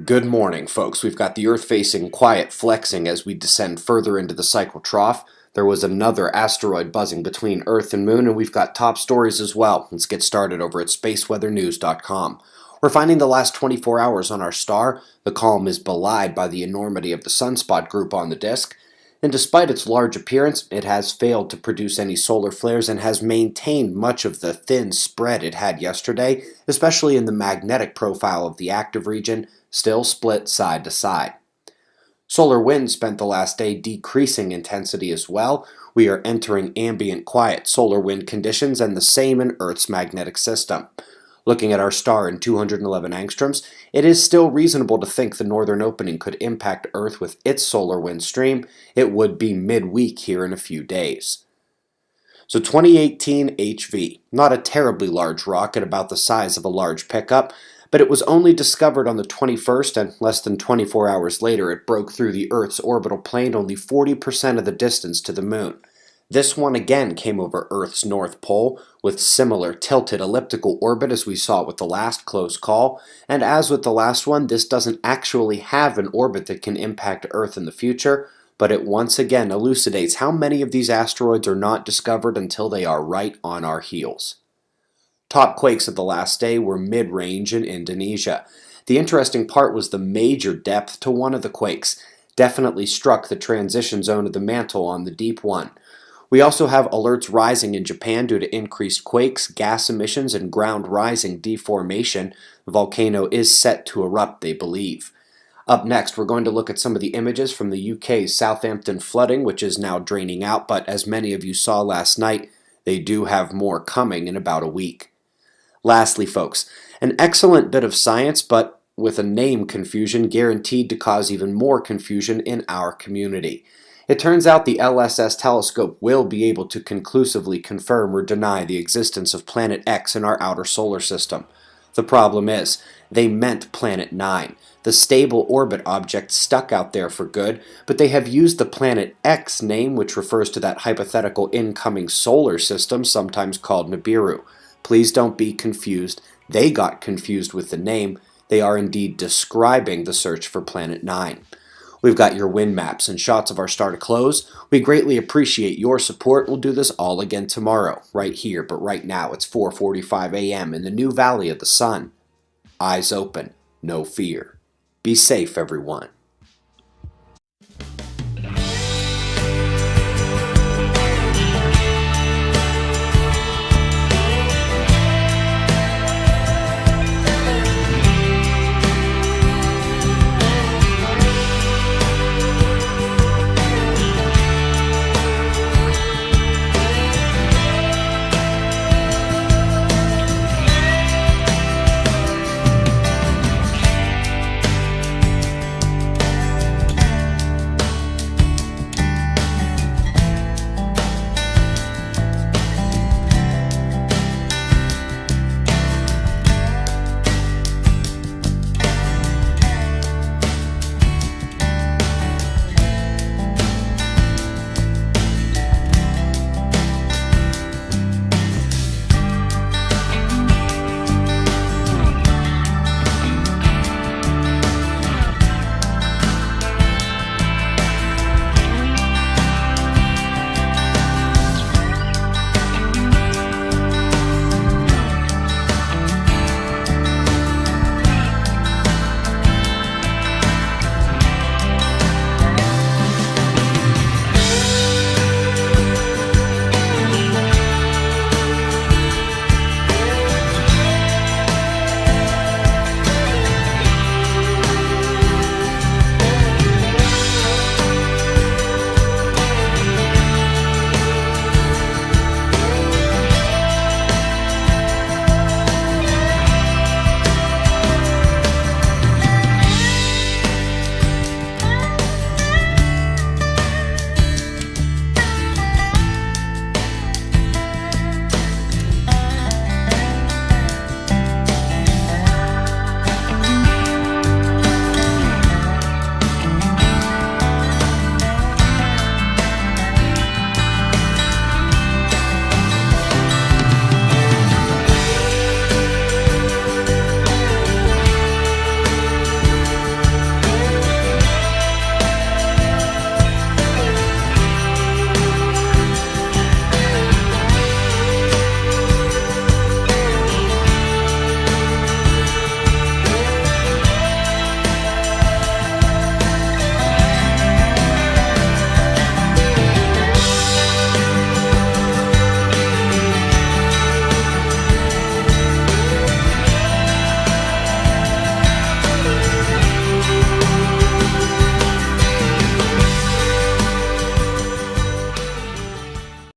Good morning, folks. We've got the Earth facing quiet flexing as we descend further into the cycle trough. There was another asteroid buzzing between Earth and Moon, and we've got top stories as well. Let's get started over at spaceweathernews.com. We're finding the last 24 hours on our star. The column is belied by the enormity of the sunspot group on the disk. And despite its large appearance, it has failed to produce any solar flares and has maintained much of the thin spread it had yesterday, especially in the magnetic profile of the active region, still split side to side. Solar wind spent the last day decreasing intensity as well. We are entering ambient quiet solar wind conditions and the same in Earth's magnetic system. Looking at our star in 211 angstroms, it is still reasonable to think the northern opening could impact Earth with its solar wind stream. It would be midweek here in a few days. So 2018 HV, not a terribly large rocket, about the size of a large pickup, but it was only discovered on the 21st, and less than 24 hours later it broke through the Earth's orbital plane only 40% of the distance to the Moon. This one again came over Earth's North Pole, with similar tilted elliptical orbit as we saw with the last close call, and as with the last one, this doesn't actually have an orbit that can impact Earth in the future, but it once again elucidates how many of these asteroids are not discovered until they are right on our heels. Top quakes of the last day were mid-range in Indonesia. The interesting part was the major depth to one of the quakes. Definitely struck the transition zone of the mantle on the deep one. We also have alerts rising in Japan due to increased quakes, gas emissions, and ground rising deformation. The volcano is set to erupt, they believe. Up next, we're going to look at some of the images from the UK's Southampton flooding, which is now draining out, but as many of you saw last night, they do have more coming in about a week. Lastly, folks, an excellent bit of science, but with a name confusion guaranteed to cause even more confusion in our community. It turns out the LSS telescope will be able to conclusively confirm or deny the existence of Planet X in our outer solar system. The problem is, they meant Planet 9, the stable orbit object stuck out there for good, but they have used the Planet X name, which refers to that hypothetical incoming solar system, sometimes called Nibiru. Please don't be confused. They got confused with the name. They are indeed describing the search for Planet 9. We've got your wind maps and shots of our star to close. We greatly appreciate your support. We'll do this all again tomorrow, right here, but right now it's 4:45 a.m. in the new Valley of the Sun. Eyes open, no fear. Be safe, everyone.